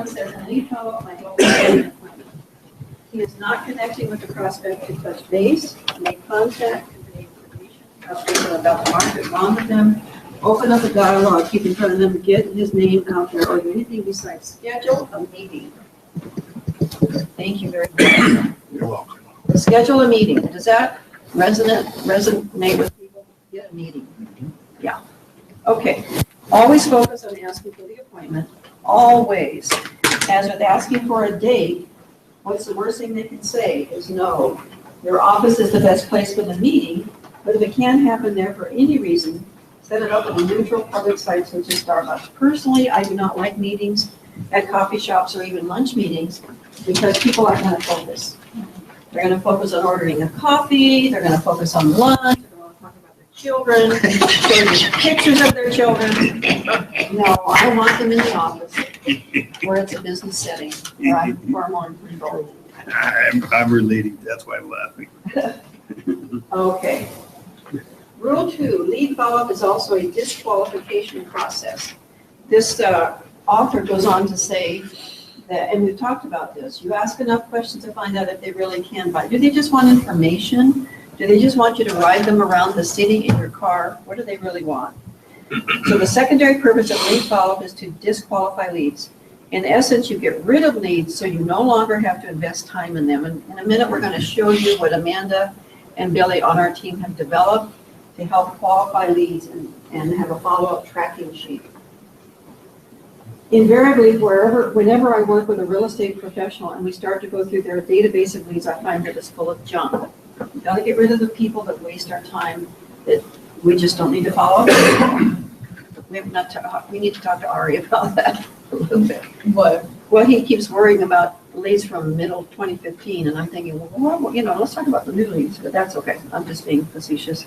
gentleman says, in lead follow-up, my goal is to get an appointment. He is not connecting with the prospect to touch base, make contact, convey information, about the market wrong with them, open up a dialogue, keep in front of them, get his name out there, or do anything besides schedule a meeting. Thank you very much. You're welcome. Schedule a meeting. Does that resonate with people? Get a meeting. Yeah. Okay. Always focus on asking for the appointment. Always. As with asking for a date, what's the worst thing they can say is no. Their office is the best place for the meeting, but if it can't happen there for any reason, set it up at a neutral public site such as Starbucks. Personally, I do not like meetings at coffee shops or even lunch meetings because people aren't going to focus. They're going to focus on ordering a coffee, they're going to focus on lunch, they're going to talk about their children, showing you pictures of their children. No, I want them in the office where it's a business setting, where I'm far more in control. I'm relating, that's why I'm laughing. Okay. Rule 2, lead follow-up is also a disqualification process. This author goes on to say that, and we've talked about this, you ask enough questions to find out if they really can buy. Do they just want information? Do they just want you to ride them around the city in your car? What do they really want? So the secondary purpose of lead follow-up is to disqualify leads. In essence, you get rid of leads so you no longer have to invest time in them. And in a minute, we're going to show you what Amanda and Billy on our team have developed to help qualify leads and have a follow-up tracking sheet. Invariably, whenever I work with a real estate professional and we start to go through their database of leads, I find that it's full of junk. We've got to get rid of the people that waste our time, that we just don't need to follow. We need to talk to Ari about that a little bit. What? Well, he keeps worrying about leads from middle 2015, and I'm thinking, well, let's talk about the new leads, but that's okay. I'm just being facetious.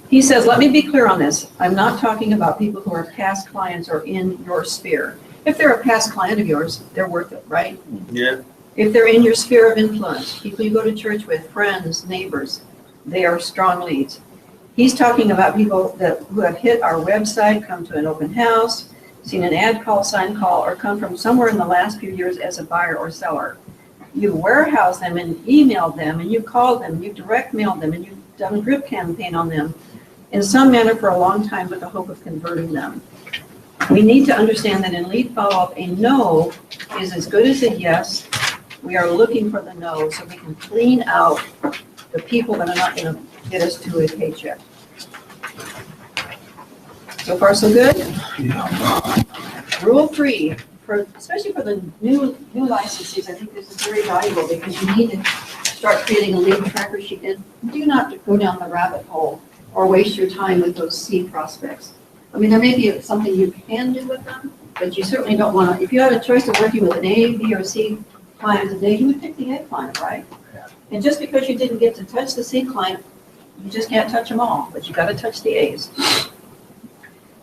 He says, let me be clear on this. I'm not talking about people who are past clients or in your sphere. If they're a past client of yours, they're worth it, right? Yeah. If they're in your sphere of influence, people you go to church with, friends, neighbors, they are strong leads. He's talking about people who have hit our website, come to an open house, seen an ad call, sign call, or come from somewhere in the last few years as a buyer or seller. You warehouse them and emailed them, and you called them, you direct mailed them, and you've done a drip campaign on them in some manner for a long time with the hope of converting them. We need to understand that in lead follow-up, a no is as good as a yes. We are looking for the no so we can clean out the people that are not going to get us to a paycheck. So far, so good? Yeah. Rule 3, especially for the new licensees, I think this is very valuable because you need to start creating a lead tracker sheet and do not go down the rabbit hole or waste your time with those C prospects. I mean, there may be something you can do with them, but you certainly don't want to. If you had a choice of working with an A, B, or C client today, you would pick the A client, right? Yeah. And just because you didn't get to touch the C client, you just can't touch them all, but you got to touch the A's.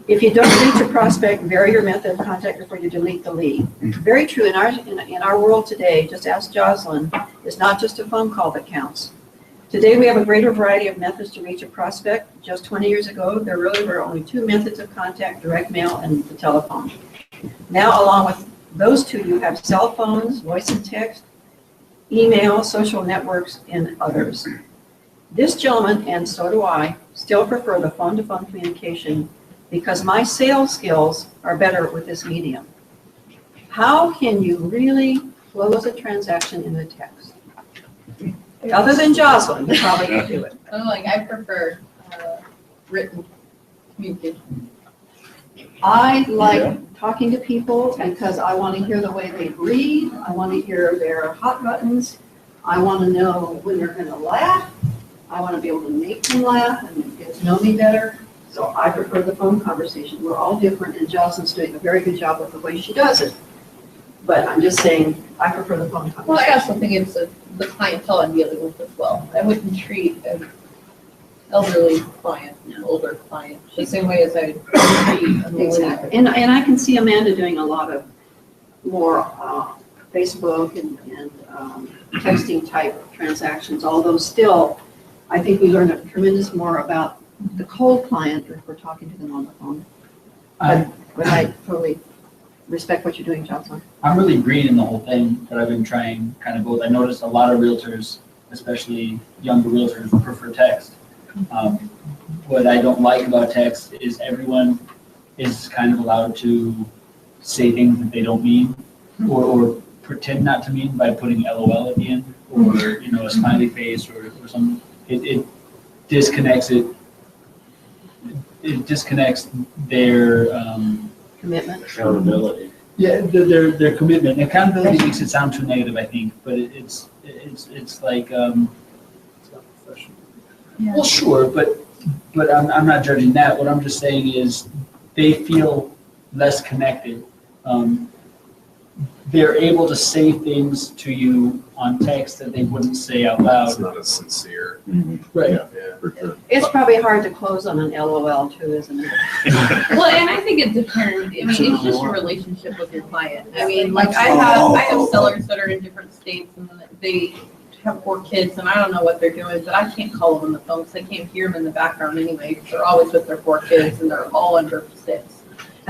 If you don't reach a prospect, vary your method of contact before you delete the lead. Very true. In our world today, just ask Jocelyn, it's not just a phone call that counts. Today, we have a greater variety of methods to reach a prospect. Just 20 years ago, there really were only 2 methods of contact, direct mail and the telephone. Now, along with those 2, you have cell phones, voice and text, email, social networks, and others. This gentleman, and so do I, still prefer the phone-to-phone communication because my sales skills are better with this medium. How can you really close a transaction in a text? Other than Jocelyn, you probably can do it. I prefer written communication. I like talking to people because I want to hear the way they breathe. I want to hear their hot buttons. I want to know when they're going to laugh. I want to be able to make them laugh and get to know me better. So I prefer the phone conversation. We're all different, and Jocelyn's doing a very good job with the way she does it. But I'm just saying, I prefer the phone conversation. Well, I also think it's the clientele I'm dealing with as well. I wouldn't treat an elderly client, an older client, the same way as I treat a millennial. Exactly. And I can see Amanda doing a lot of more Facebook and texting type transactions, although still, I think we learn a tremendous more about the cold client if we're talking to them on the phone. But I totally respect what you're doing, Jocelyn. I'm really green in the whole thing, but I've been trying kind of both. I noticed a lot of realtors, especially younger realtors, prefer text. What I don't like about text is everyone is kind of allowed to say things that they don't mean or pretend not to mean by putting LOL at the end or, you know, a smiley face or some. It disconnects it. It disconnects their Commitment. Accountability. yeah their commitment. Accountability makes it sound too negative, I think, but it's like It's not professional. well, sure, but I'm not judging that. What I'm just saying is they feel less connected. They're able to say things to you on text that they wouldn't say out It's loud. not as sincere. Right. Yeah, for sure. It's probably hard to close on an LOL too, isn't it? Well, and I think it depends, I mean, it's just your relationship with your client. I mean, like, I have sellers that are in different states and they have 4 kids and I don't know what they're doing, but I can't call them on the phone because I can't hear them in the background anyway, because they're always with their 4 kids and they're all under 6.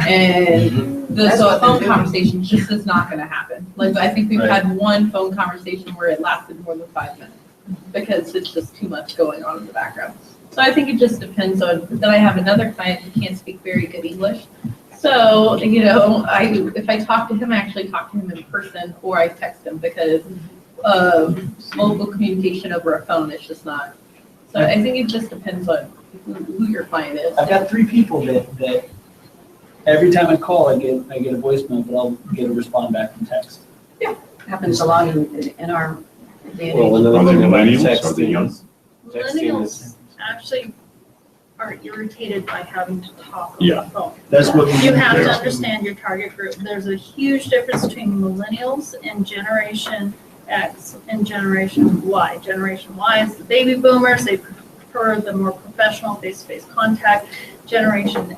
And so a phone conversation just is not gonna happen. Like, I think we've had one phone conversation where it lasted more than 5 minutes because it's just too much going on in the background. So I think it just depends on, then I have another client who can't speak very good English. So, you know, if I talk to him, I actually talk to him in person or I text him because mobile communication over a phone is just not. So I think it just depends on who your client is. I've got 3 people that every time I call, I get a voicemail, but I'll get a respond back from text. Happens a lot in our day and Well, age. another Are they thing about millennials? Are texting they young? Millennials actually are irritated by having to talk on Yeah. the phone. That's what. You have to Yeah. understand your target group. There's a huge difference between millennials and Generation X and Generation Y. Generation Y is the baby boomers. They prefer the more professional face-to-face contact. Generation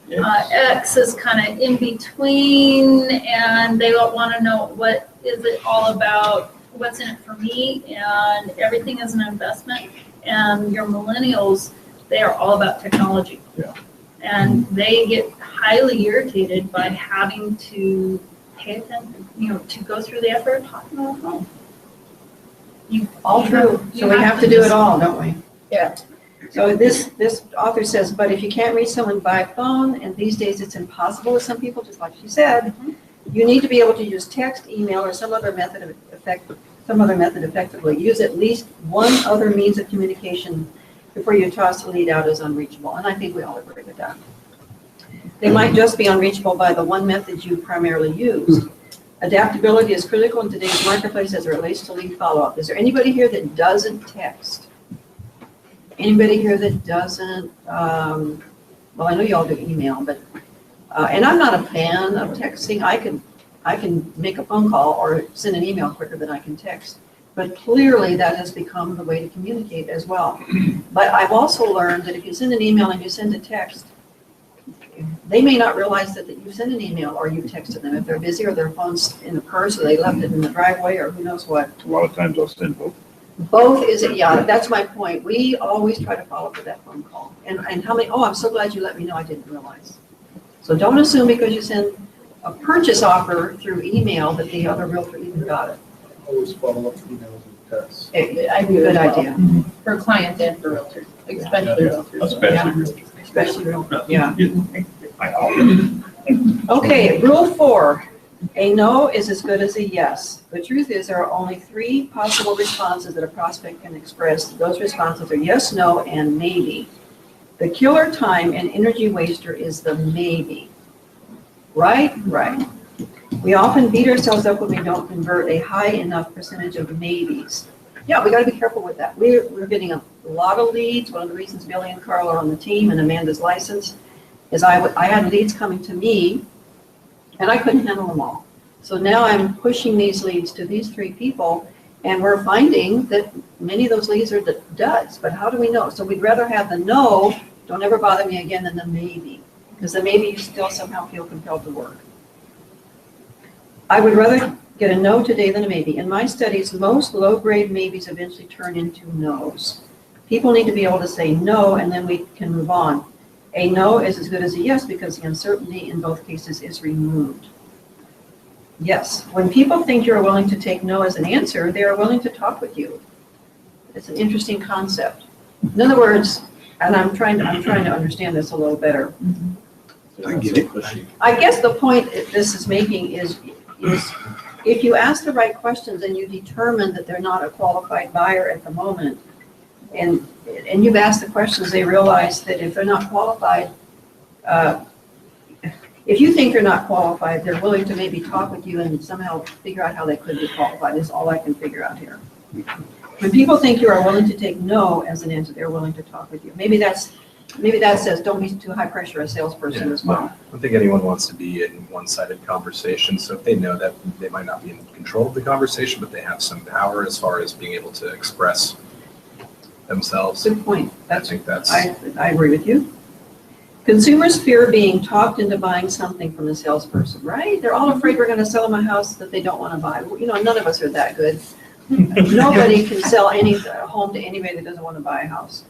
X is kind of in between, and they want to know what is it all about, what's in it for me, and everything is an investment. And your millennials, they are all about technology. Yeah. And they get highly irritated by having to pay attention, you know, to go through the effort of talking on the phone. All true. So we have to do it all, don't we? Yeah. So this author says, but if you can't reach someone by phone, and these days it's impossible with some people, just like she said, you need to be able to use text, email, or some other method effectively. Use at least one other means of communication before you toss the lead out as unreachable. And I think we all agree with that. They might just be unreachable by the one method you primarily use. Adaptability is critical in today's marketplace as it relates to lead follow-up. Is there anybody here that doesn't text? Anybody here that doesn't, well, I know you all do email, but, and I'm not a fan of texting. I can make a phone call or send an email quicker than I can text. But clearly that has become the way to communicate as well. But I've also learned that if you send an email and you send a text, they may not realize that you sent an email or you texted them. If they're busy or their phone's in the purse or they left it in the driveway or who knows what. A lot of times I'll send both. Both is, yeah, that's my point. We always try to follow up with that phone call. And how many, oh, I'm so glad you let me know, I didn't realize. So don't assume because you send a purchase offer through email that the other realtor even got it. Always follow up emails and texts. I do Good as well. idea. For clients and for realtors, especially realtors. Especially realtors. Especially realtor, yeah. I Okay, rule 4, a no is as good as a yes. The truth is there are only 3 possible responses that a prospect can express. Those responses are yes, no, and maybe. The killer time and energy waster is the maybe. Right? Right. We often beat ourselves up when we don't convert a high enough percentage of maybes. Yeah, we got to be careful with that. We're getting a lot of leads. One of the reasons Billy and Carl are on the team and Amanda's licensed is I had leads coming to me and I couldn't handle them all. So now I'm pushing these leads to these 3 people and we're finding that many of those leads are the duds, but how do we know? So we'd rather have the no, don't ever bother me again, than the maybe, because the maybe you still somehow feel compelled to work. I would rather get a no today than a maybe. In my studies, most low-grade maybes eventually turn into no's. People need to be able to say no, and then we can move on. A no is as good as a yes because the uncertainty in both cases is removed. Yes, when people think you're willing to take no as an answer, they are willing to talk with you. It's an interesting concept. In other words, and I'm trying to understand this a little better. I get it. I guess the point this is making is if you ask the right questions and you determine that they're not a qualified buyer at the moment, and you've asked the questions, they realize that if they're not qualified, if you think they're not qualified, they're willing to maybe talk with you and somehow figure out how they could be qualified, is all I can figure out here. When people think you are willing to take no as an answer, they're willing to talk with you. Maybe that says don't be too high pressure a salesperson as well. I don't think anyone wants to be in one-sided conversation, so if they know that they might not be in control of the conversation, but they have some power as far as being able to express themselves. Good point. I think that's. I agree with you. Consumers fear being talked into buying something from a salesperson, right? They're all afraid we're going to sell them a house that they don't want to buy. You know, none of us are that good. Nobody can sell a home to anybody that doesn't want to buy a house.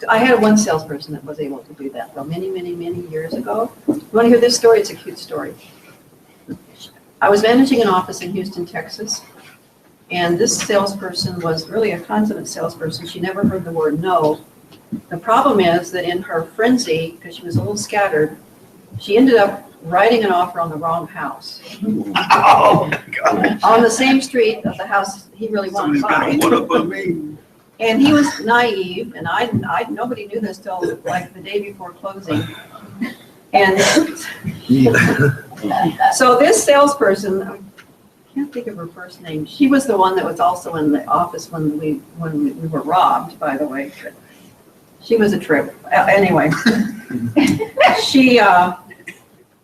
I had one salesperson that was able to do that, though, many, many, many years ago. You want to hear this story? It's a cute story. I was managing an office in Houston, Texas, and this salesperson was really a consummate salesperson. She never heard the word no. The problem is that in her frenzy, because she was a little scattered, she ended up writing an offer on the wrong house. Oh, my God. On the same street of the house he really wanted Somebody's to got buy. a one up on me. And he was naive, and nobody knew this till like the day before closing. And so this salesperson, I can't think of her first name. She was the one that was also in the office when we were robbed, by the way. But she was a trip. Anyway,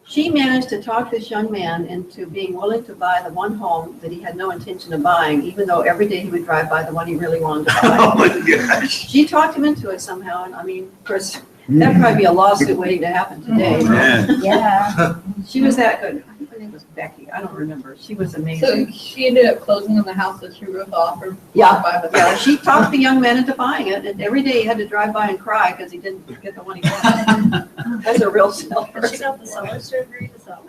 she managed to talk this young man into being willing to buy the one home that he had no intention of buying, even though every day he would drive by the one he really wanted to buy. Oh, my gosh. She talked him into it somehow, and I mean, of course, that'd probably be a lawsuit waiting to happen today. Man. Yeah. She was that good. I think her name was Becky. I don't remember. She was So amazing. she ended up closing on the house that she wrote the offer. Yeah. By the Yeah, she talked the young man into buying it, and every day he had to drive by and cry because he didn't get the one he wanted. That's a real seller. And she got the sellers to agree to sell.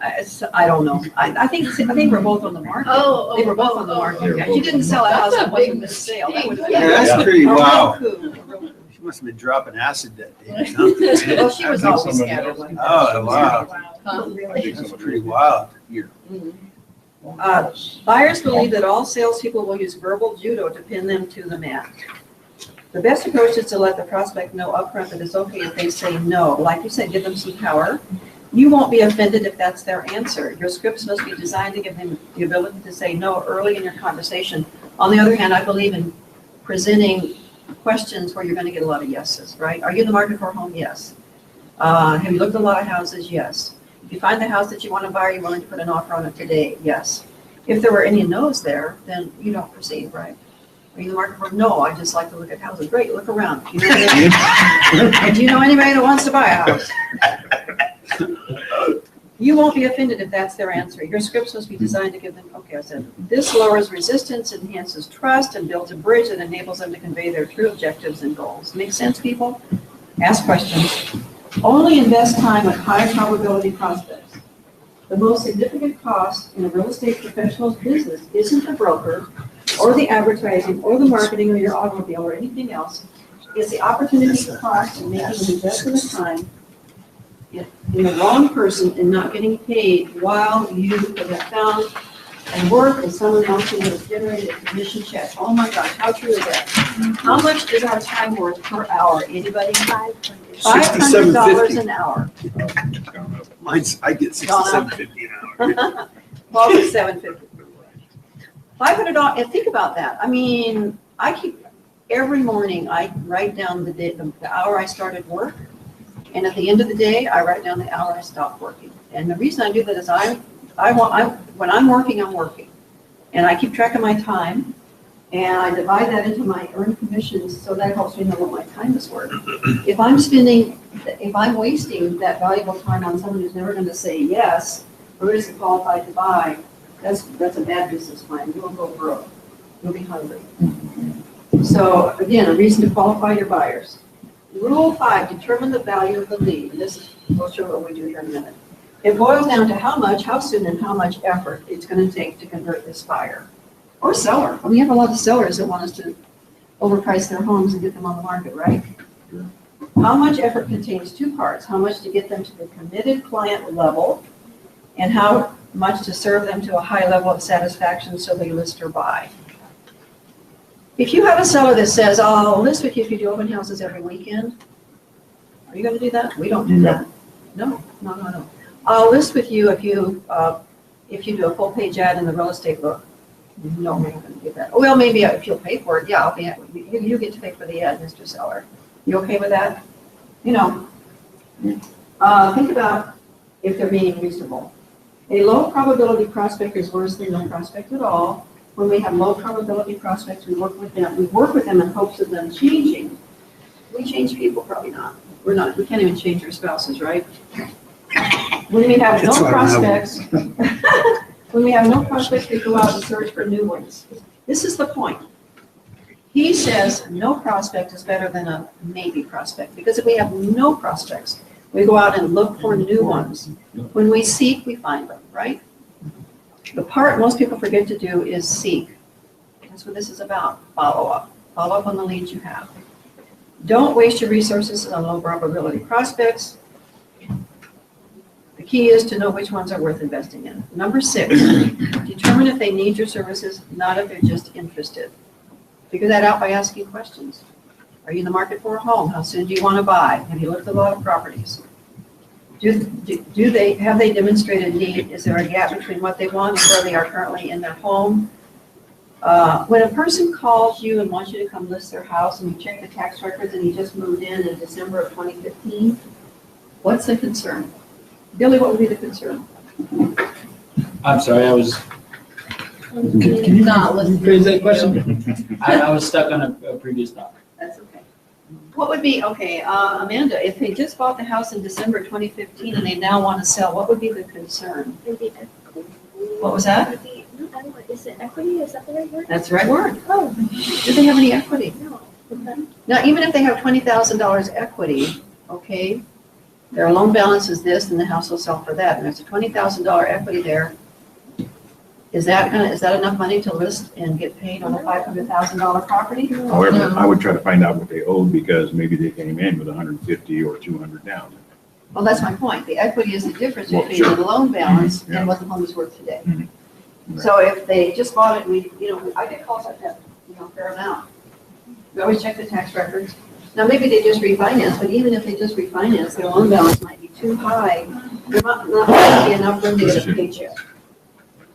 I don't know. I think we're both on the market. Oh, They were both on the market. Yeah, she didn't sell a house that wasn't for sale. That would have Yeah, been that's pretty a real wow. coup. She must have been dropping acid that day. Well, she was always scattered like that. Oh, wow. Huh? That's pretty wild. Here. Buyers believe that all salespeople will use verbal judo to pin them to the mat. The best approach is to let the prospect know upfront that it's okay if they say no. Like you said, give them some power. You won't be offended if that's their answer. Your scripts must be designed to give them the ability to say no early in your conversation. On the other hand, I believe in presenting questions where you're going to get a lot of yeses, right? Are you in the market for a home? Yes. Have you looked at a lot of houses? Yes. If you find the house that you want to buy, are you willing to put an offer on it today? Yes. If there were any no's there, then you don't proceed, right? Are you in the market for? No, I just like to look at houses. Great, look around. Do you know anybody that wants to buy a house? You won't be offended if that's their answer. Your scripts must be designed to give them, okay, I said, this lowers resistance, enhances trust, and builds a bridge that enables them to convey their true objectives and goals. Make sense, people? Ask questions. Only invest time with high probability prospects. The most significant cost in a real estate professional's business isn't the broker or the advertising or the marketing or your automobile or anything else. It's the opportunity cost in making an investment of time in the wrong person and not getting paid while you could have found and work with someone else who would have generated a commission check. Oh my gosh, how true is that? How much is our time worth per hour? Anybody? $500 an hour. Mine's, I get $67.50 an hour. Well, it's $750. $500, and think about that. I mean, every morning I write down the hour I started work, and at the end of the day, I write down the hour I stopped working. And the reason I do that is when I'm working, I'm working. And I keep track of my time, and I divide that into my earned commissions, so that helps me know what my time is worth. If I'm wasting that valuable time on someone who's never going to say yes, or isn't qualified to buy, that's a bad business plan. You'll go broke. You'll be hungry. So again, a reason to qualify your buyers. Rule 5, determine the value of the lead. We'll show what we do here in a minute. It boils down to how soon, and how much effort it's going to take to convert this buyer or seller. We have a lot of sellers that want us to overprice their homes and get them on the market, right? How much effort contains two parts: how much to get them to the committed client level, and how much to serve them to a high level of satisfaction so they list or buy. If you have a seller that says, I'll list with you if you do open houses every weekend, are you going to do that? We don't do that. No. I'll list with you if you do a full page ad in the real estate book. No, we're not going to do that. Well, maybe if you'll pay for it, yeah, I'll pay. You get to pay for the ad, Mr. Seller. You okay with that? You know, think about if they're being reasonable. A low probability prospect is worse than no prospect at all. When we have low probability prospects, we work with them. We work with them in hopes of them changing. We change people, probably not. We're not. We can't even change our spouses, right? When we have no prospects, when we have no prospects, we go out and search for new ones. This is the point. He says no prospect is better than a maybe prospect, because if we have no prospects, we go out and look for new ones. When we seek, we find them, right? The part most people forget to do is seek. That's what this is about, follow up. Follow up on the leads you have. Don't waste your resources on low probability prospects. The key is to know which ones are worth investing in. Number 6, determine if they need your services, not if they're just interested. Figure that out by asking questions. Are you in the market for a home? How soon do you want to buy? Have you looked at a lot of properties? Have they demonstrated need? Is there a gap between what they want and where they are currently in their home? When a person calls you and wants you to come list their house and you check the tax records and he just moved in December of 2015, what's the concern? Billy, what would be the concern? I'm sorry, I was, Can you Not listening phrase to that you. question? I was stuck on a previous thought. That's okay. What would be, Amanda, if they just bought the house in December 2015 and they now want to sell, what would be the concern? Maybe equity. What was that? Maybe, no, I don't know, is it equity? Is that the right word? That's the right word. Oh, Do they have any equity? no. Okay. Now, even if they have $20,000 equity, okay, their loan balance is this and the house will sell for that, and there's a $20,000 equity there. Is that enough money to list and get paid on a $500,000 property? However, I would try to find out what they owed, because maybe they came in with 150 or 200 down. Well, that's my point. The equity is the difference Well, between sure. the loan balance Yeah. and what the home is worth today. Mhm. Right. So if they just bought it, I get calls like that, fair amount. We always check the tax records. Now, maybe they just refinance, but even if they just refinance, their loan balance might be too high. There might not be enough room to get a paycheck.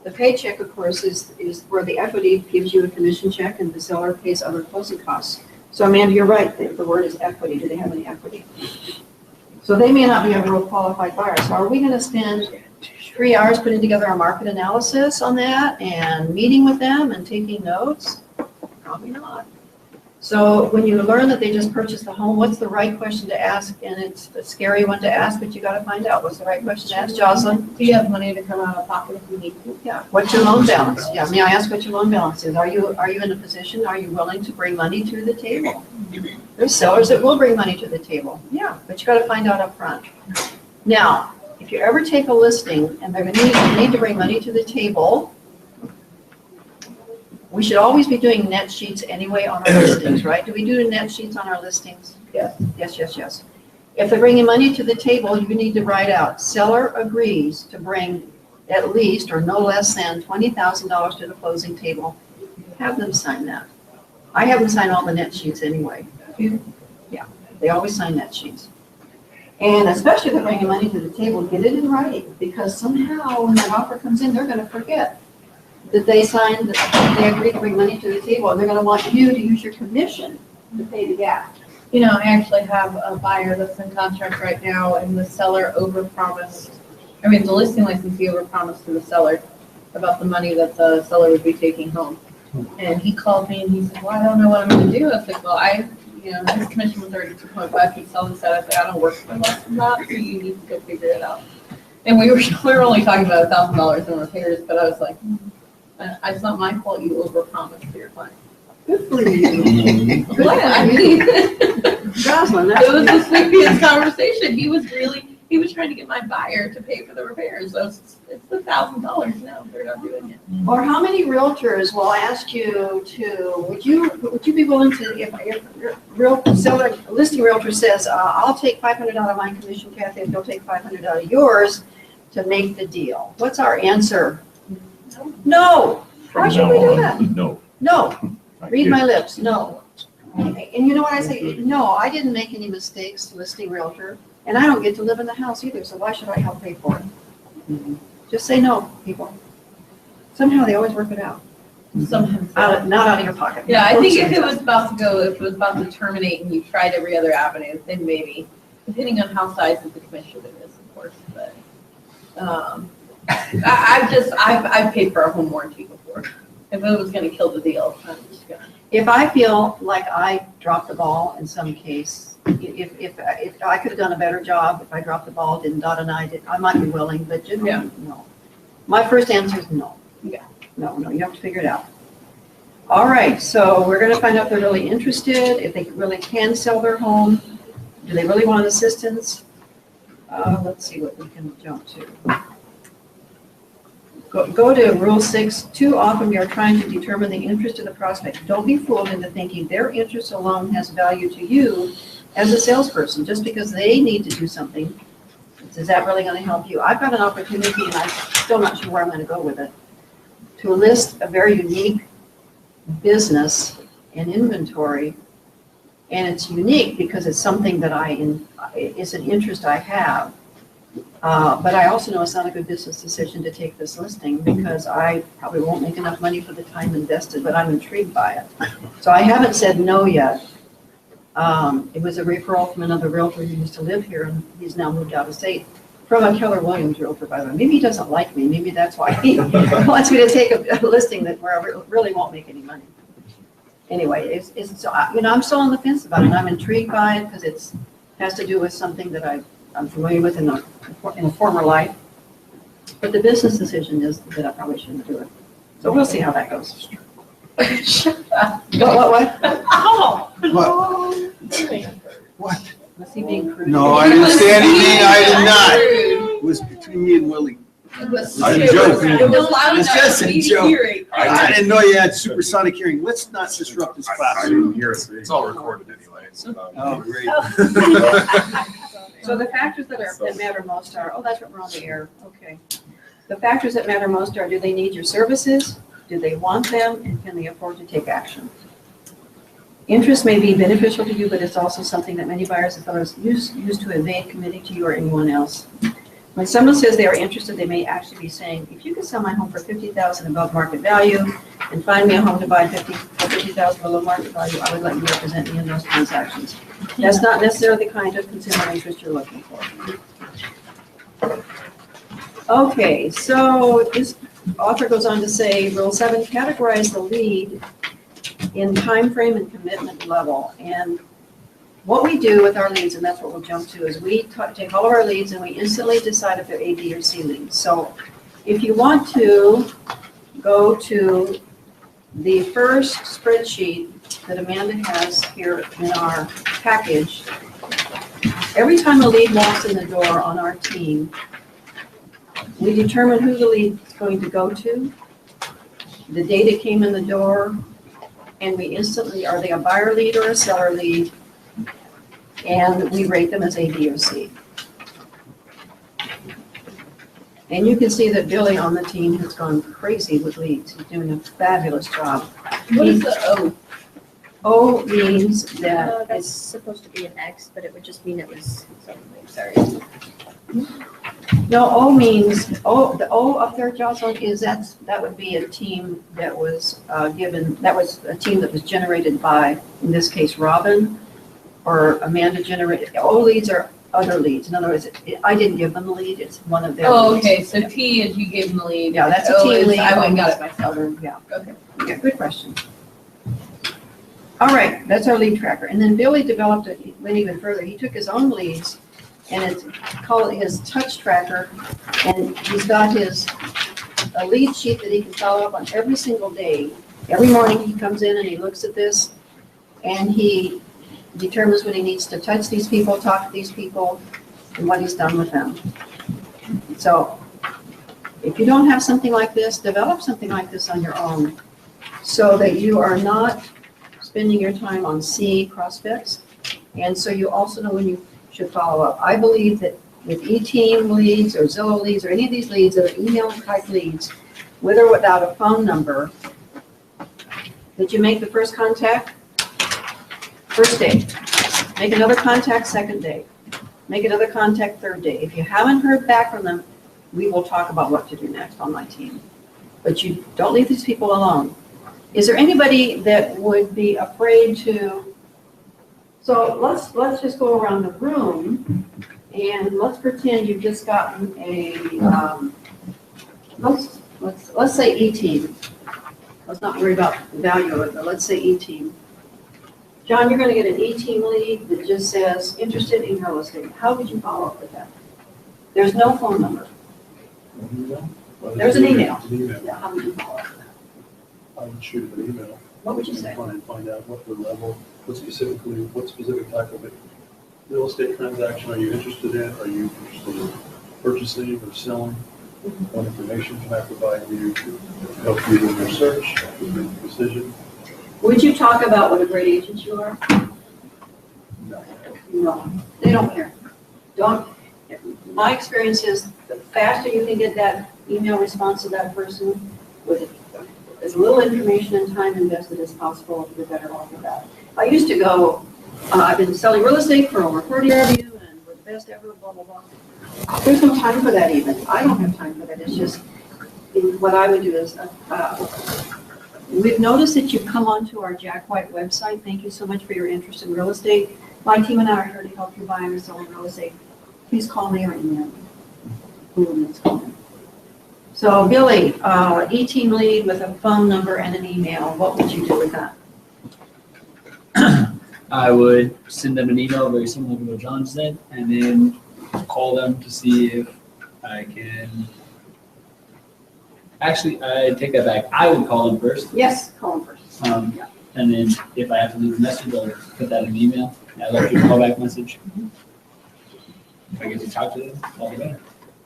The paycheck, of course, is where the equity gives you a commission check and the seller pays other closing costs. So Amanda, you're right, the word is equity. Do they have any equity? So they may not be a real qualified buyer. So are we going to spend 3 hours putting together a market analysis on that and meeting with them and taking notes? Probably not. So when you learn that they just purchased the home, what's the right question to ask? And it's a scary one to ask, but you got to find out. What's the right question to ask, Jocelyn? Do you have money to come out of pocket if you need to? Yeah. What's your loan balance? Yeah. May I ask what your loan balance is? Are you in a position? Are you willing to bring money to the table? There's sellers that will bring money to the table. Yeah, but you got to find out up front. Now, if you ever take a listing and they're going to need to bring money to the table, we should always be doing net sheets anyway on our listings, right? Do we do net sheets on our listings? Yes. Yes. If they're bringing money to the table, you need to write out, seller agrees to bring at least or no less than $20,000 to the closing table. Have them sign that. I have them sign all the net sheets anyway. Yeah, they always sign net sheets. And especially if they're bringing money to the table, get it in writing, because somehow when that offer comes in, they're going to forget that they signed, that they agreed to bring money to the table, and they're going to want you to use your commission to pay the gap. You know, I actually have a buyer that's in contract right now, and the seller the listing licensee overpromised to the seller about the money that the seller would be taking home. And he called me and he said, well, I don't know what I'm going to do. I was like, well, his commission was already 2.5. He'd sell this out. I said, I don't work for less than that, so you need to go figure it out. And we were only talking about $1,000 in repairs, but I was like, it's not my fault you overpromised to your client. Good for you. Well, I mean, Jocelyn, it was the sleepiest conversation. He was really, he was trying to get my buyer to pay for the repairs. So it's $1,000 now. They're not doing it. Or how many realtors will ask you to, would you be willing to, if a listing realtor says, I'll take $500 out of my commission, Kathy, if you'll take $500 out of yours to make the deal. What's our answer? No. How should we do that? No. No. Read my lips, no. And you know what I say? No, I didn't make any mistakes, listing realtor, and I don't get to live in the house either, so why should I help pay for it? Just say no, people. Somehow they always work it out. Sometimes. Not out of your pocket. Yeah, I think if it was about to terminate and you tried every other avenue, then maybe, depending on how sized the commission it is, of course, but, I've paid for a home warranty before. If it was gonna kill the deal, I'm just gonna. If I feel like I dropped the ball in some case, if I could have done a better job, if I dropped the ball, didn't dot an I, I might be willing, but generally, no. My first answer is no. Yeah. No, you have to figure it out. All right, so we're gonna find out if they're really interested, if they really can sell their home, do they really want assistance? Let's see what we can jump to. Go to Rule 6. Too often we are trying to determine the interest of the prospect. Don't be fooled into thinking their interest alone has value to you as a salesperson. Just because they need to do something, is that really going to help you? I've got an opportunity, and I'm still not sure where I'm going to go with it, to list a very unique business and inventory. And it's unique because it's something that it's an interest I have. But I also know it's not a good business decision to take this listing because I probably won't make enough money for the time invested, but I'm intrigued by it. So I haven't said no yet. It was a referral from another realtor who used to live here, and he's now moved out of state. From a Keller Williams realtor, by the way. Maybe he doesn't like me. Maybe that's why he wants me to take a listing where I really won't make any money. Anyway, I'm still on the fence about it. I'm intrigued by it because it has to do with something that I'm familiar with in a former life. But the business decision is that I probably shouldn't do it. So we'll see how that goes. What? Oh! What? Was he being crude? No, I didn't say anything. I did not. It was between me and Willie. It was I'm joking. It was loud It's enough just for a me to joke. hear it. I didn't know you had supersonic hearing. Let's not disrupt this I class. didn't hear it. It's all recorded anyway. So. Oh, great. So the factors that matter most are, that's what we're on the air, okay. The factors that matter most are, do they need your services? Do they want them? And can they afford to take action? Interest may be beneficial to you, but it's also something that many buyers and sellers use to evade committing to you or anyone else. When someone says they are interested, they may actually be saying, if you could sell my home for $50,000 above market value and find me a home to buy for $50,000 below market value, I would let you represent me in those transactions. That's not necessarily the kind of consumer interest you're looking for. Okay, so this author goes on to say, Rule 7, categorize the lead in time frame and commitment level. And what we do with our leads, and that's what we'll jump to, is we take all of our leads and we instantly decide if they're A, B, or C leads. So if you want to go to the first spreadsheet that Amanda has here in our package, every time a lead walks in the door on our team, we determine who the lead is going to go to, the date it came in the door, and we instantly, are they a buyer lead or a seller lead? And we rate them as A, B, or C. And you can see that Billy on the team has gone crazy with leads. He's doing a fabulous job. What is the O? O means that That's it's, supposed to be an X, but it would just mean it was something, sorry. no, O means, the O up there, Jocelyn, is that would be a team that was that was a team that was generated by, in this case, Robin, or Amanda generated. O leads are other leads. In other words, I didn't give them the lead, it's one of their Oh, leads. okay, so T is you gave them the lead. Yeah, that's a O team is lead. I went and got it myself. Yeah. Okay. Yeah, good question. All right, that's our lead tracker. And then Billy developed it, went even further. He took his own leads and it's called his touch tracker. And he's got a lead sheet that he can follow up on every single day. Every morning he comes in and he looks at this and he determines when he needs to touch these people, talk to these people, and what he's done with them. So if you don't have something like this, develop something like this on your own so that you are not spending your time on C prospects. And so you also know when you should follow up. I believe that with E-team leads or Zillow leads or any of these leads that are email type leads, with or without a phone number, that you make the first contact, first day. Make another contact, second day. Make another contact, third day. If you haven't heard back from them, we will talk about what to do next on my team. But you don't leave these people alone. Is there anybody that would be afraid to? So let's just go around the room and let's pretend you've just gotten a let's say E-team. Let's not worry about the value of it, but let's say E-team. John, you're going to get an E-team lead that just says interested in real estate. How would you follow up with that? There's no phone number. There's an email. Yeah, how would you follow up? I would shoot an email. What would you say? Try and find out what the level, what specific type of real estate transaction are you interested in? Are you interested in purchasing or selling? What information can I provide you to help you in your search, make a decision? Would you talk about what a great agent you are? No. No, they don't care. Don't. My experience is the faster you can get that email response to that person with as little information and time invested as possible, the better off with that. I used to go, I've been selling real estate for over 30 years and we're the best ever, blah, blah, blah. There's no time for that even. I don't have time for that. It's just, what I would do is, we've noticed that you've come onto our Jack White website. Thank you so much for your interest in real estate. My team and I are here to help you buy or sell real estate. Please call me or email me. Boom, it's calling. So Billy, E-team lead with a phone number and an email. What would you do with that? I would send them an email very similar to what John said, and then call them to see if I can. Actually, I take that back. I would call them first. Yes, call them first. Yeah. And then if I have to leave a message, I'll put that in an email. I'll let you a callback message. If I get to talk to them, I'll be better.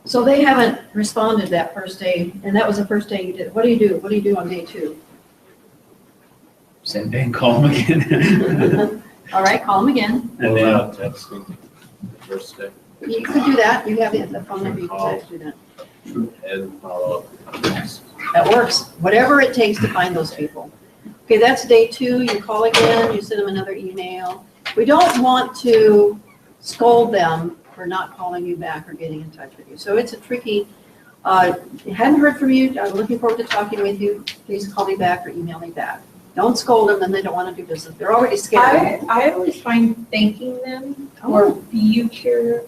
So they haven't responded that first day, and that was the first day you did. What do you do? What do you do on day 2? Send and call them again. All right, call them again. And then texting first day. You could do that. You have the phone number. You can do that. And follow up. That works. Whatever it takes to find those people. Okay, that's day 2. You call again. You send them another email. We don't want to scold them for not calling you back or getting in touch with you. So it's a tricky, hadn't heard from you. I'm looking forward to talking with you. Please call me back or email me back. Don't scold them, and they don't want to do business. They're already scared. I always find thanking them for future,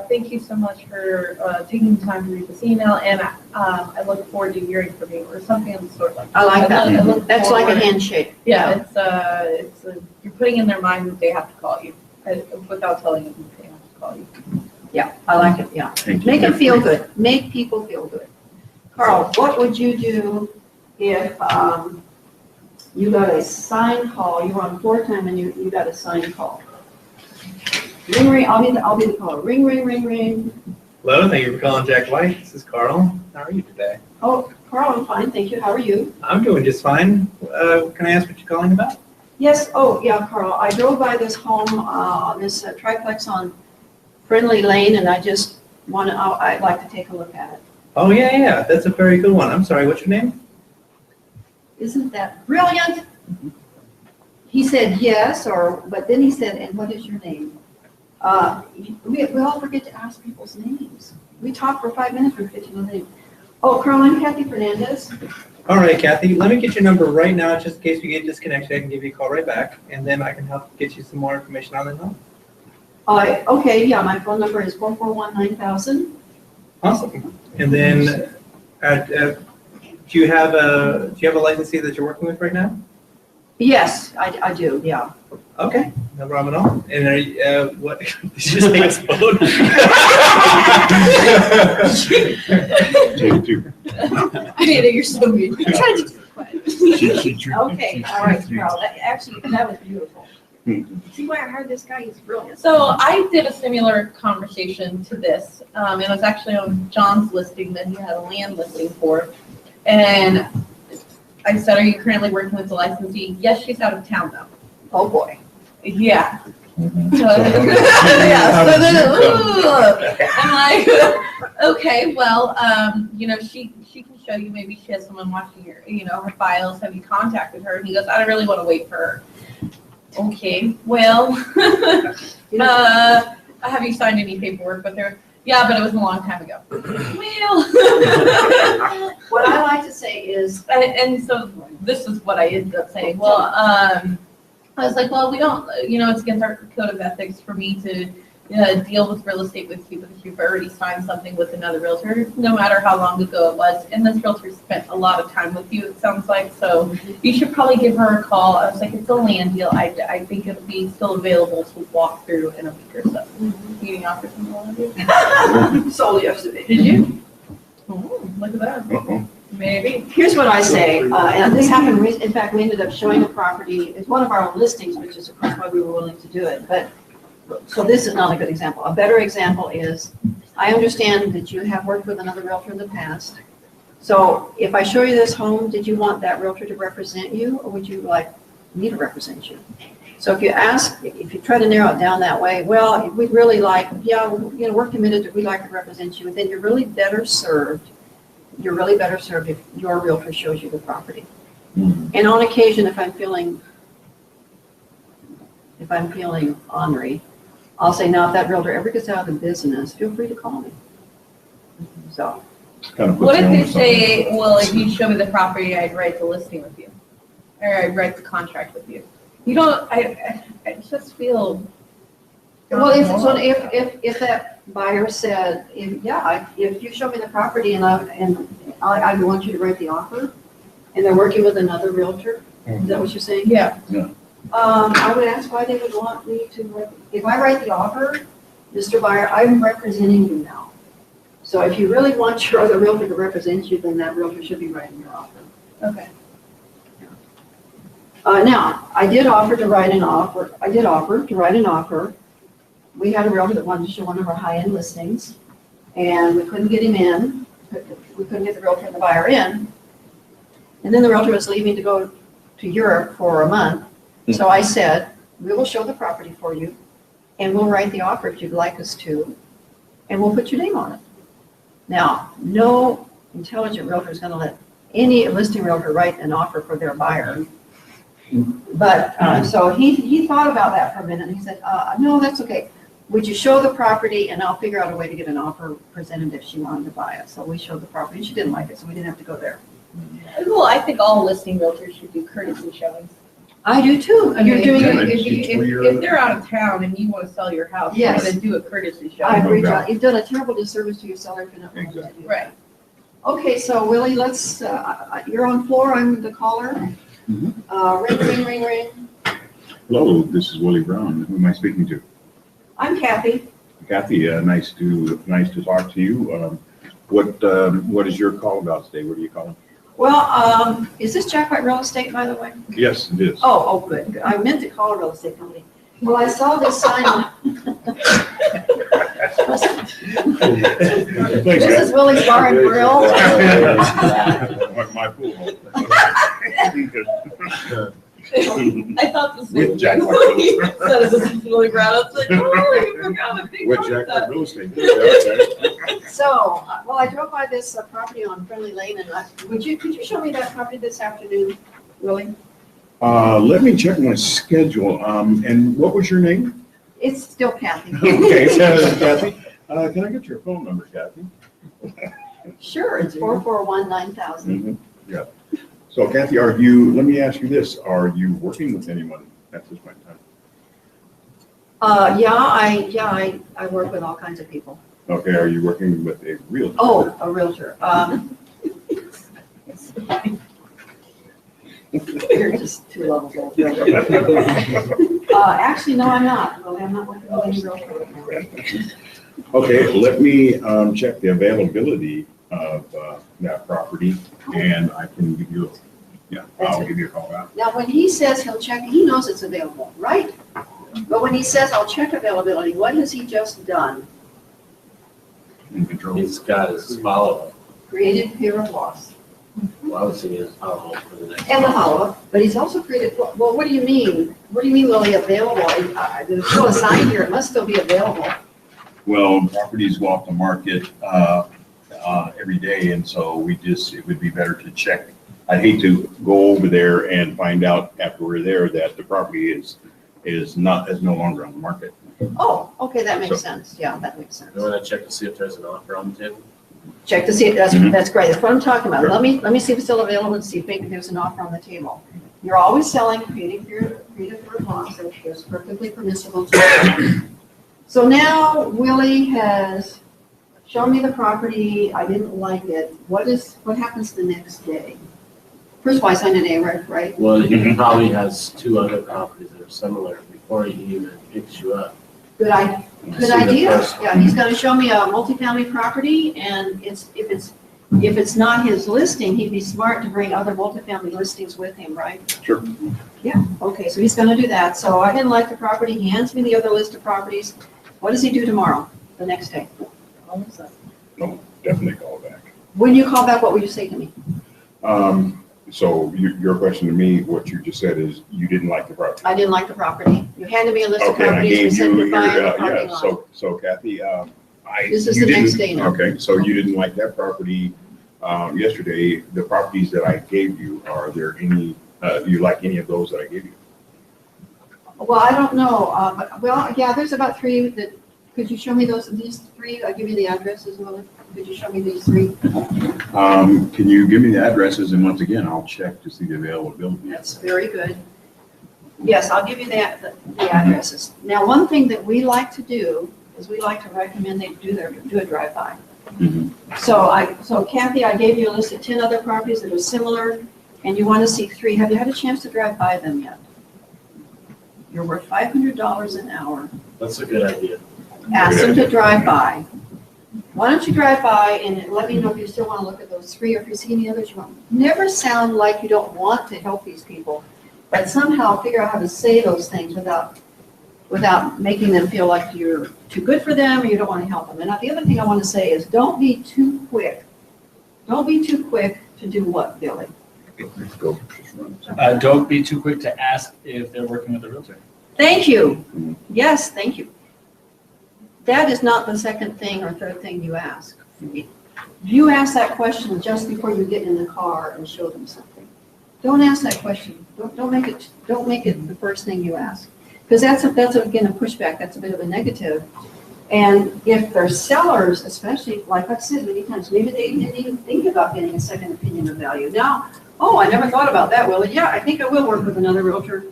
thank you so much for taking the time to read this email, and I look forward to hearing from you, or something of the sort like that. I like that. I look That's like a forward. handshake. Yeah, you're putting in their mind that they have to call you, without telling them they have to call you. Yeah, I like it, yeah. Make them feel good. Make people feel good. Carl, what would you do if you got a signed call, you were on floor time and you got a signed call? Ring, ring, I'll be the caller. Ring, ring, ring, ring. Hello, thank you for calling Jack White. This is Carl. How are you today? Oh, Carl, I'm fine, thank you. How are you? I'm doing just fine. Can I ask what you're calling about? Yes, oh, yeah, Carl. I drove by this home, on this triplex on Friendly Lane, and I just I'd like to take a look at it. Oh, yeah, that's a very good one. I'm sorry, what's your name? Isn't that brilliant? He said yes, but then he said, and what is your name? We all forget to ask people's names. We talk for 5 minutes and 15 names. Oh, Carl, I'm Kathy Fernandez. All right, Kathy, let me get your number right now, just in case we get disconnected. I can give you a call right back, and then I can help get you some more information on the home. Okay, yeah, my phone number is 441-9000. Awesome. And then, do you have a licensee that you're working with right now? Yes, I do, yeah. Okay, no problem at all. And are you, what? Did you just take a phone? Take 2. I mean, you're so mean. I'm trying to be quiet. Okay, all right, Carl, that was beautiful. See why I hired this guy? He's brilliant. So I did a similar conversation to this. It was actually on John's listing that he had a land listing for. And I said, are you currently working with the licensee? Yes, she's out of town though. Oh, boy. Yeah. Mm-hmm. Yeah, so then, I'm like, okay, well, she can show you, maybe she has someone watching her, her files. Have you contacted her? And he goes, I don't really want to wait for her. Okay, well, have you signed any paperwork with her? Yeah, but it was a long time ago. Well, what I like to say is, and so this is what I ended up saying. Well, I was like, well, we don't, it's against our code of ethics for me to deal with real estate with you because you've already signed something with another realtor, no matter how long ago it was. And this realtor spent a lot of time with you, it sounds like. So you should probably give her a call. I was like, it's a land deal. I think it'll be still available to walk through in a week or so. You offer something along you? sold yesterday. Did you? Oh, look at that. Uh-oh. Maybe. Here's what I say, and this happened, in fact, we ended up showing a property, it's one of our listings, which is of course why we were willing to do it, but, so this is not a good example. A better example is, I understand that you have worked with another realtor in the past. So if I show you this home, did you want that realtor to represent you, or would you like me to represent you? So if you try to narrow it down that way, well, we'd really like, we're committed, we'd like to represent you, then you're really better served if your realtor shows you the property. And on occasion, if I'm feeling ornery, I'll say, now if that realtor ever gets out of the business, feel free to call me. So. Kind of puts What if you on they to say, well, if you show me the property, I'd write the listing with you, or I'd write the contract with you? You don't. I just feel. Well, if that buyer said, if you show me the property and I want you to write the offer, and they're working with another realtor, is that what you're saying? Yeah. I would ask why they would want me to, if I write the offer, Mr. Buyer, I'm representing you now. So if you really want your other realtor to represent you, then that realtor should be writing your offer. Okay. Now, I did offer to write an offer. We had a realtor that wanted to show one of our high-end listings, and we couldn't get him in. We couldn't get the realtor and the buyer in. And then the realtor was leaving to go to Europe for a month. So I said, we will show the property for you, and we'll write the offer if you'd like us to, and we'll put your name on it. Now, no intelligent realtor is going to let any listing realtor write an offer for their buyer. But, so he thought about that for a minute, and he said, no, that's okay. Would you show the property, and I'll figure out a way to get an offer presented if she wanted to buy it. So we showed the property, and she didn't like it, so we didn't have to go there. Well, I think all listing realtors should do courtesy showings. I do too. I mean, You're doing if they're out of town and you want to sell your house, you're Yes. going to do a courtesy show. I agree, John. You've done a terrible disservice to your seller if you're not willing to do that. Right. Okay, so Willie, let's, you're on floor, I'm the caller. Ring, ring, ring, ring. Hello, this is Willie Brown. Who am I speaking to? I'm Kathy. Kathy, nice to talk to you. What is your call about today? What are you calling? Well, is this Jack White Real Estate, by the way? Yes, it is. Oh, good. I meant to call a real estate company. Well, I saw this sign. This is Willie's Bar and Grill. My pool. I thought this was With Jack you. White Real Estate. Said it was really proud. I was like, oh, you forgot a big With part Jack of White that. Real Estate. Okay. So, well, I drove by this property on Friendly Lane, and could you show me that property this afternoon, Willie? Let me check my schedule. And what was your name? It's still Kathy. Okay, Kathy. Can I get your phone number, Kathy? Sure, it's 441-9000. Yeah. So Kathy, let me ask you this, are you working with anyone at this point in time? I work with all kinds of people. Okay, are you working with a realtor? Oh, a realtor. You're just two levels old. Actually, no, I'm not. Really, I'm not working with any realtor right now. Okay, let me check the availability of that property, and I can give you, I'll give you a call back. Now, when he says he'll check, he knows it's available, right? But when he says, I'll check availability, what has he just done? In control. He's got his follow-up. Created fear of loss. Well, I would say his follow-up for the next. And the follow-up, but he's also created, well, what do you mean? What do you mean, Lily, available? There's still a sign here, it must still be available. Well, properties go off the market every day, and so it would be better to check. I'd hate to go over there and find out after we're there that the property is no longer on the market. Oh, okay, that makes sense. Yeah, that makes sense. You want to check to see if there's an offer on the table? Check to see if Mhm. that's great. That's what I'm talking about. Sure. Let me see if it's still available and see if maybe there's an offer on the table. You're always selling, creating fear of loss, which is perfectly permissible to. So now Willie has shown me the property. I didn't like it. What happens the next day? First of all, I signed an A, right? Well, he probably has 2 other properties that are similar before he even picks you up. Good See the idea. first Yeah, he's gonna show me a multifamily property, and if it's not his listing, he'd be smart to bring other multifamily listings with him, right? Sure. Yeah, okay, so he's gonna do that. So I didn't like the property. He hands me the other list of properties. What does he do tomorrow, the next day? No, definitely call back. When you call back, what will you say to me? So your question to me, what you just said is you didn't like the property. I didn't like the property. You handed me a list of Okay, and I properties. We gave said you your, goodbye in the parking yeah, lot. so Kathy, This is you the next didn't- day now. Okay, so you didn't like that property, yesterday. The properties that I gave you, are there any, do you like any of those that I gave you? Well, I don't know, but, well, yeah, there's about 3 that, could you show me these 3? I'll give you the addresses, Willie. Could you show me these 3? Can you give me the addresses, and once again, I'll check to see the availability. That's very good. Yes, I'll give you the addresses. Now, one thing that we like to do is we like to recommend they do a drive-by. Mhm. So Kathy, I gave you a list of 10 other properties that are similar, and you want to see 3. Have you had a chance to drive by them yet? You're worth $500 an hour. That's a good idea. Ask them to drive by. Why don't you drive by and let me know if you still want to look at those 3, or if you see any others you want. Never sound like you don't want to help these people, but somehow figure out how to say those things without making them feel like you're too good for them or you don't want to help them. And the other thing I want to say is don't be too quick. Don't be too quick to do what, Billy? Let's go. Just run. Don't be too quick to ask if they're working with a realtor. Thank you. Yes, thank you. That is not the second thing or third thing you ask. You ask that question just before you get in the car and show them something. Don't ask that question. Don't make it the first thing you ask. Because that's again a pushback. That's a bit of a negative. And if they're sellers, especially, like I've said many times, maybe they didn't even think about getting a second opinion of value. Now, I never thought about that. Well, yeah, I think I will work with another realtor,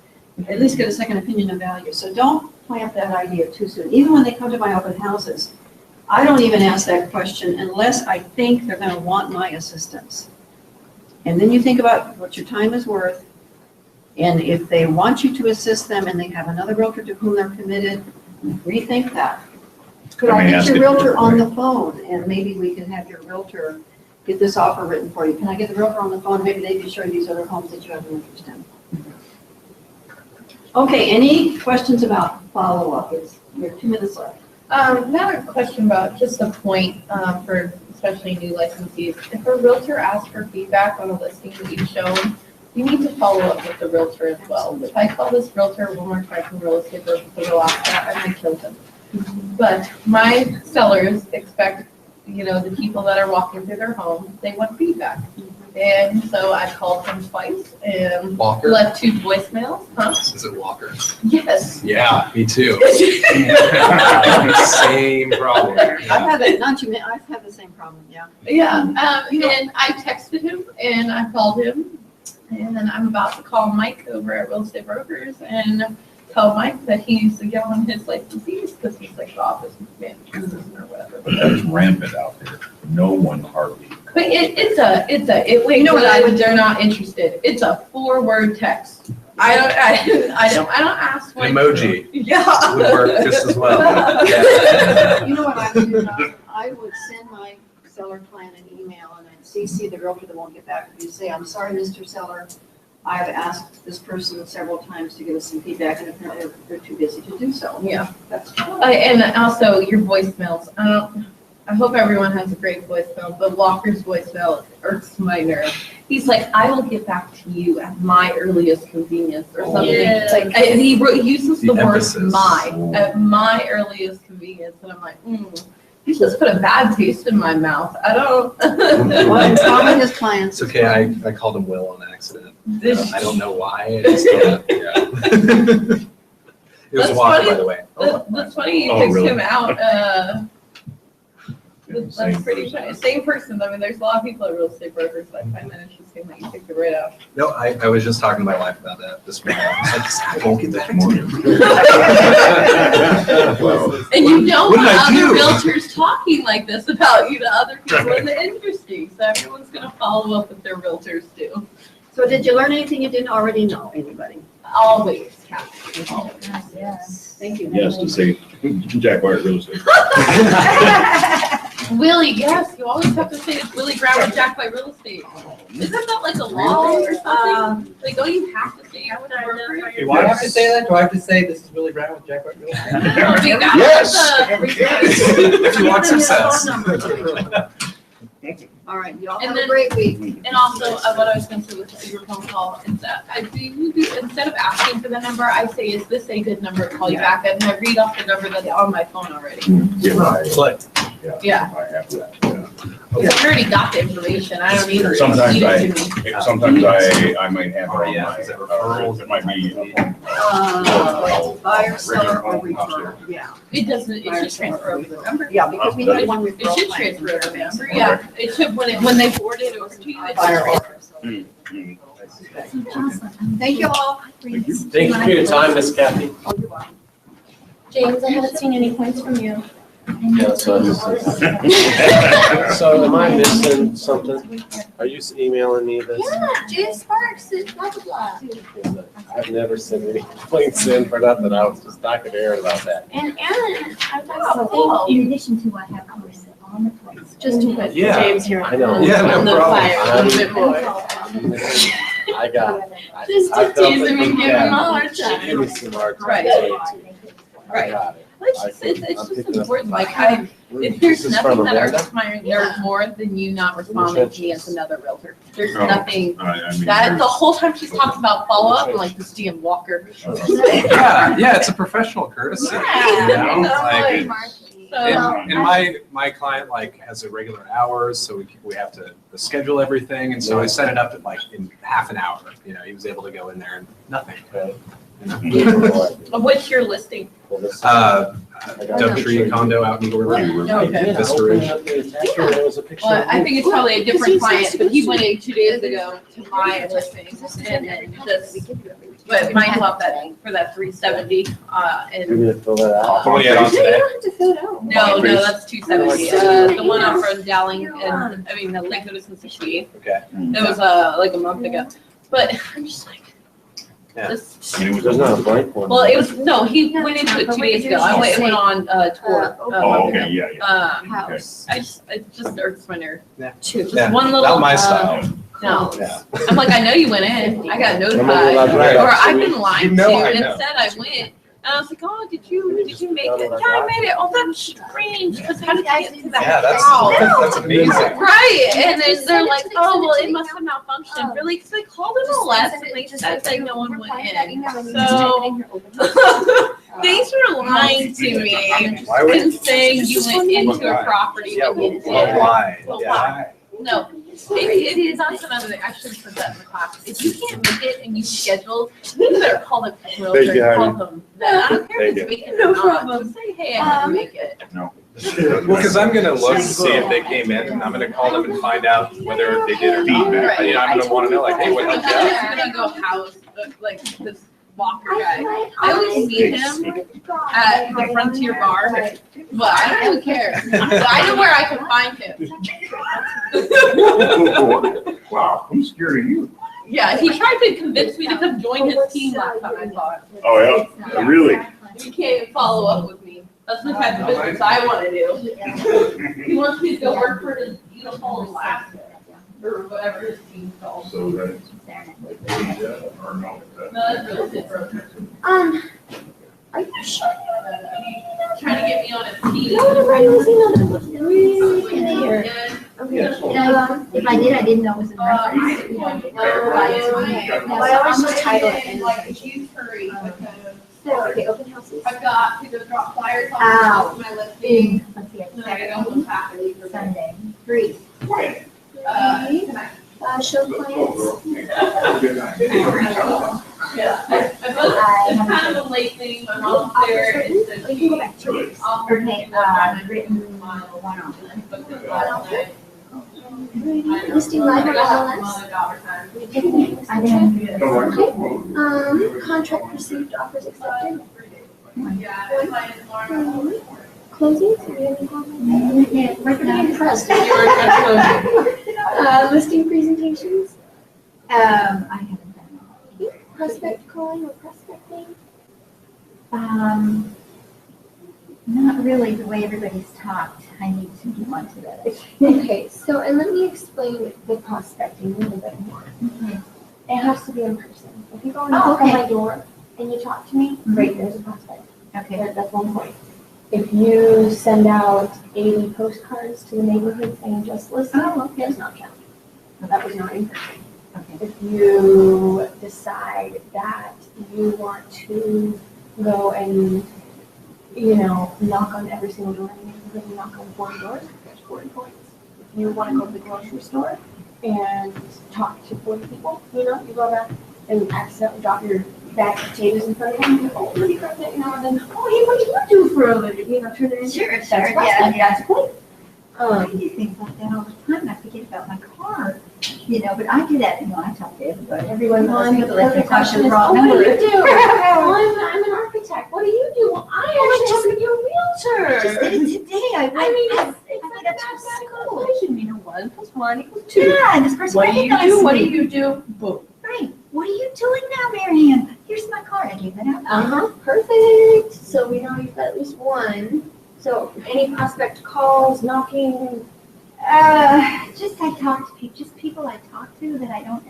at least get a second opinion of value. So don't plant that idea too soon. Even when they come to my open houses, I don't even ask that question unless I think they're going to want my assistance. And then you think about what your time is worth. And if they want you to assist them and they have another realtor to whom they're committed, rethink that. Could I get your realtor on the phone, and maybe we can have your realtor get this offer written for you? Can I get the realtor on the phone? Maybe they can show you these other homes that you have an interest in. Okay, any questions about follow-up? We have 2 minutes left. Now a question about just a point for especially new licensees. If a realtor asks for feedback on a listing that you've shown, you need to follow up with the realtor as well. If I call this realtor one more time from real estate broker for the last that, I might kill them. But my sellers expect, the people that are walking through their home, they want feedback. And so I called them twice and Walker? left 2 voicemails. Huh? Is it Walker? Yes. Yeah, me too. Same problem. I've had the same problem, yeah. Yeah, and I texted him and I called him, and then I'm about to call Mike over at Real Estate Brokers and tell Mike that he needs to get on his licensees because he's like the office manager or whatever. That's rampant out there. No one hardly. But it went good, they're not interested. It's a 4-word text. I don't ask An for emoji Yeah. would work just as well. Yeah. You know what I would do? I would send my seller client an email and I'd CC the realtor that won't get back to you. Say, I'm sorry, Mr. Seller. I've asked this person several times to give us some feedback, and apparently they're too busy to do so. Yeah. That's And also your voicemails. I hope everyone has a great voicemail, but Walker's voicemail irks my nerve. He's like, I will get back to you at my earliest convenience or something. Yes. Like, he uses the The word emphasis. my, at my earliest convenience. And I'm like, you just put a bad taste in my mouth. I don't. well, it's common as clients. It's okay, I called him Will on accident. This- I don't know why. I just, yeah. It was That's Walker, funny. by the way. That's funny you Oh, fixed really? him out. That's Same pretty funny. person. Same person. I mean, there's a lot of people at real estate brokers, but I find that interesting that you picked it right out. No, I was just talking to my wife about that this morning. I was like, I won't get back to you. And you don't What did want I other do? realtors talking like this about you to other people in the industry. So everyone's gonna follow up with their realtors too. So did you learn anything you didn't already know, anybody? Always, Kathy. Yes. Thank you. Yes, to say Jack White Real Estate. Willie, yes, you always have to say it's Willie Brown with Jack by Real Estate. Isn't that like a law or something? Like, don't you have to say it with a broker? Do I have to say that? Do I have to say this is Willie Brown with Jack White Real Estate? No, you gotta Yes. have Every If you want success. All right, y'all And have a then- great week. And also, what I was going to say with your phone call is that I do, instead of asking for the number, I say, is this a good number to call you back? And I read off the number that's on my phone already. But Yeah. I have that. Because I already got the information. I don't need to Sometimes repeat it to me. Sometimes I might have it Oh, on yeah, my, is it referrals? it might be. Buyer, seller, or referral, yeah. It doesn't, it should transfer over the number. Yeah, because we need one It referral. should transfer over the number, yeah. It should, when they forwarded it over to you, it Buyer, should. seller. Thank you all. Thank you for your time, Miss Kathy. James, I haven't seen any points from you. Yeah, so am I missing something? Are you emailing me this? Yeah, James Sparks, is blah, blah, blah. I've never sent any complaints in for nothing. I was just talking to Aaron about that. And Aaron, I'd like to thank, in addition to what I have conversation on the plates, just to put Yeah, James here I know. Yeah, no on the problem. fire a little bit more. I got it. Just I to felt tease it him and from give him a Kathy. hard She time. gave me some hard time. Right. I Right. got it. It's just important, like, if there's This is from nothing that Amanda? irks my nerves more than you not responding to me as another realtor. There's Oh, nothing, I mean, that, the whole time she's talking about follow-up, I'm like, this damn Walker. yeah, it's a professional courtesy. You know, like, So, and my client like has irregular hours, so we have to schedule everything, and so I set it up at like in half an hour. You know, he was able to go in there and nothing. what's your listing? Doubletree condo out in Gorley. Okay. Vista Ridge. There was a picture. Well, I think it's probably a different client, but he went in 2 days ago to my listing, and then just, but mine's up for that 370, You and, need to fill that out. What do you add on You today? don't have to fill it out. no, that's 270. The one up from Dowling, and, I mean, the Lake Edison 68. Okay. It was, like a month ago, but I'm just like, Yeah. this. There's not a blank one. Well, it was, no, he went into it 2 days ago. I went on a tour. a Oh, month ago. okay, yeah. House. It just irks my nerve. Yeah. Just Yeah, one little. not my style. No, Yeah. I'm like, I know you went in. I got I'm gonna notified, log Right. or I've been lied You know to I and know. said I went. And I was like, oh, did you make it? Yeah, I made it. Oh, that's strange. Because how did you get to that Yeah, house? that's amazing. Right, and then they're like, oh, well, it must have malfunctioned. Really, because I called them a lesson, and they said that no one went in. So, thanks for lying to me Why would and saying you went into a property Yeah, when you well, didn't. why? Well, Yeah. No, it is that's another thing. I should have put that in the class. If you can't make it and you schedule, you better call the realtor. Thank you, Call Heidi. them. I don't care if Thank it's vacant or not. Just say, hey, I couldn't make it. Well, because I'm gonna look to see if they came in, and I'm gonna call them and find out whether they did or not. Right. You know, I'm gonna wanna know, like, hey, what I'm helped you out? just gonna go house, like this Walker guy. I always see him at the Frontier Bar, but I don't even care. I know where I can find him. Wow, I'm scared of you. Yeah, he tried to convince me to come join his team last time I saw him. Oh, yeah, really? You can't follow up with me. That's the type of business I want to do. He wants me to go work for his beautiful Alaska. or whatever his team's called. So that, There. yeah, or no. No, that's really good for Are you sure? trying to get me on a team. No, I'm writing this email that looks really clear. Yeah. Okay. If I did, I didn't know it was in reference. You know, Well, I always just title it in. Like a huge hurry because So, okay, open houses. I've got to go drop flyers on Ow. my listing. Let's see, And then I gotta go home Saturday for Sunday. 3. tonight. Show clients. Yeah. It's kind of a late thing. My mom's there. It's a We can go back to it. Okay, written one on. Listing live on LLS. I didn't do it. Contract received, offers accepted. Closings? Yeah, recommend impressed. Listing presentations? I haven't done that. Prospect calling or prospecting? Not really the way everybody's talked. I need to move on to that. Okay, so, and let me explain the prospecting a little bit more. It has to be in person. If you go and knock on my door and you talk to me, great, there's a prospect. Okay. That's one point. If you send out 80 postcards to the neighborhood saying just listen, does not count. No, that was not in person. Okay. If you decide that you want to go and, knock on every single door in the neighborhood and knock on 40 doors, there's 40 points. If you want to go to the grocery store and talk to 40 people, you go back and accidentally drop your bag of potatoes in front of them, and oh, pretty crap, and then, oh, hey, what do you do for a living? Turn it into. Sure, That's yeah. that's cool. I do things like that all the time. I forget about my car, but I do that. I talk to everybody. Everyone Most on people the that they talk to question is, wrong oh, what do you number. do? I'm an architect. What do you do? Well, I actually am your realtor. Just did it today. I went. It's I like got a to mathematical school. equation. 1 + 1 = 2. Yeah, and this person What do you recognized do? What do me. you do? Boom. Right. What are you doing now, Mary Ann? Here's my card. I gave that out. Perfect. So we know you've got at least one. So any prospect calls, knocking. Just I talk to people, just people I talk to that I don't,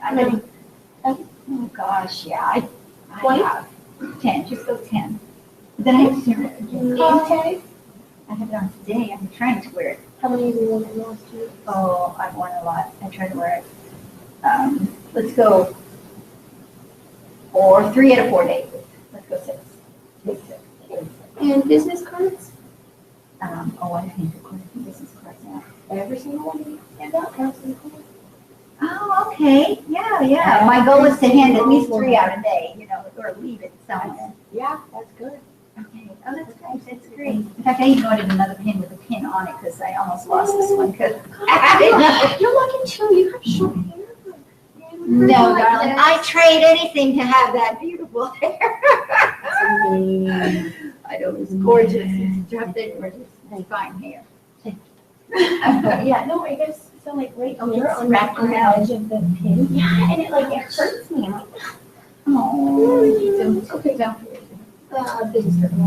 oh gosh, yeah, I 20? have 10, just go 10. But then I have to, Name tag. I have it on today, I'm trying to wear it. How many have you worn in the last 2 weeks? Oh, I've worn a lot, I try to wear it. Let's go 3 out of 4 days. Let's go 6. Take 6. And business cards? I think of course business cards now. Every single one you hand out counts as a card. Oh, okay, yeah. My goal is to hand at least 3 out a day, or leave it somewhere. Yeah, that's good. Okay, oh, that's great, that's great. In fact, I even ordered another pin with a pin on it, because I almost lost this one, because. You're lucky too. You have short hair. No, darling, I trade anything to have that beautiful hair. I know, it's gorgeous, it's drop dead gorgeous, it's fine hair. Yeah, no, I guess so. Like right here on the edge of the pin. Yeah, and it hurts me. I'm like, Oh, okay, don't. business card.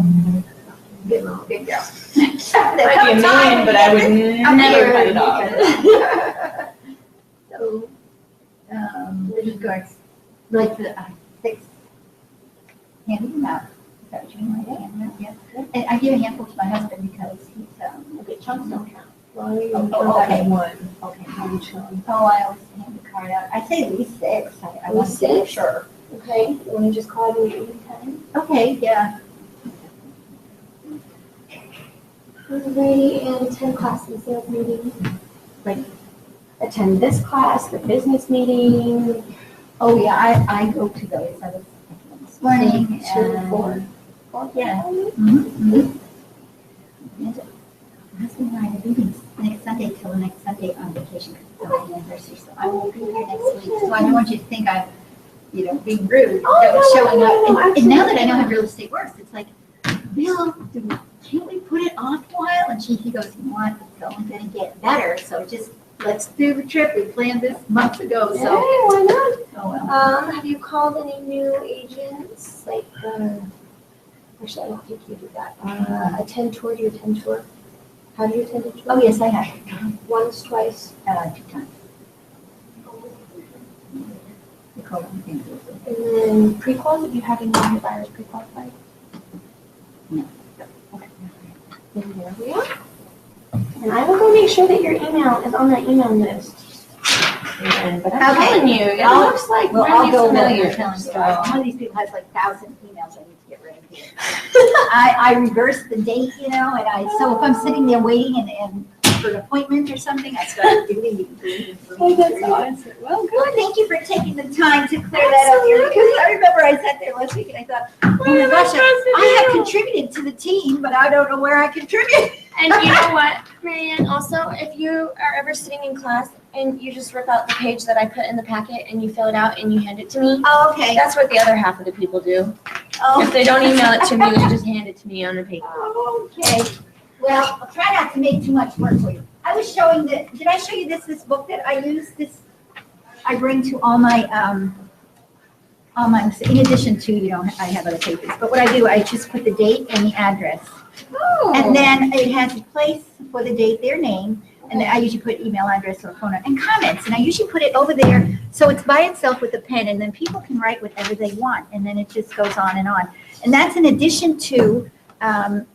Big girl. I'd be a million, but I would never cut it off. So, business cards, like the 6, handing them out. Is that what you mean, like handing them out? Yeah. And I give a handful to my husband because he's, Okay, chunks don't count. okay. Okay. One chunk. Oh, I always hand the card out. I say at least 6. I want to say 6? sure. Okay, you want to just call it an 8 Okay, yeah. Alrighty, and attend class and sales meetings. Like, attend this class, the business meeting. Oh, yeah, I go to those. I was thinking this morning. 2 to 4. Yeah. Mm-hmm. My husband and I have meetings next Sunday till the next Sunday on vacation because it's my anniversary, so I won't be here next week. So I don't want you to think I'm, being rude, showing up. And now that I know how real estate works, it's like, Bill, can't we put it off a while? And he goes, you know what, it's only going to get better, so just let's do the trip. We planned this months ago, so. Yeah, why not? Oh, well. Have you called any new agents? Like, actually, I don't think you did that. Attend tour, do you attend tour? Have you attended tour? Oh, yes, I have. Once, twice? 2 times. code on things. And then pre-quals, if you have any of your buyers pre-qualified? No. Okay. Then there we are. And I will go make sure that your email is on that email list. But I'm Okay. telling you, it I'll- looks like Well, I'll really go familiar. over and So- one of these people has like 1,000 emails I need to get rid of here. I reverse the date, you know, so if I'm sitting there waiting and for an appointment or something, I start deleting. Oh, that's awesome. Well, good. Well, thank you for taking the time to clear that up here, because I remember I sat there last week and I thought, oh my gosh, I have contributed to the team, but I don't know where I contribute. And you know what, Marianne, also, if you are ever sitting in class and you just rip out the page that I put in the packet and you fill it out and you hand it to me, Oh, okay. that's what the other half of the people do. Oh. If they don't email it to me, they just hand it to me on a paper. Okay, well, I'll try not to make too much work for you. I was showing did I show you this book that I use, I bring to all my, in addition to, I have other papers, but what I do, I just put the date and the address. Oh. And then it has a place for the date, their name, and then I usually put email address or phone number, and comments, and I usually put it over there, so it's by itself with a pen, and then people can write whatever they want, and then it just goes on. And that's in addition to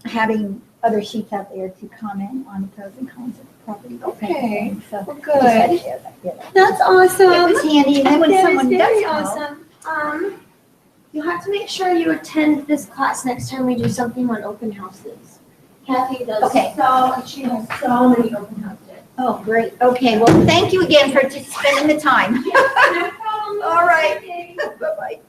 having other sheets out there to comment on the pros and cons of the property. Okay. So Well, just had to good. share that, yeah. That's awesome. It was handy, and then when That is someone very does call, awesome. You have to make sure you attend this class next time we do something on open houses. Kathy does Okay. she has so many open houses. oh, great, okay, well, thank you again for just spending the time. No problem. All right, bye-bye.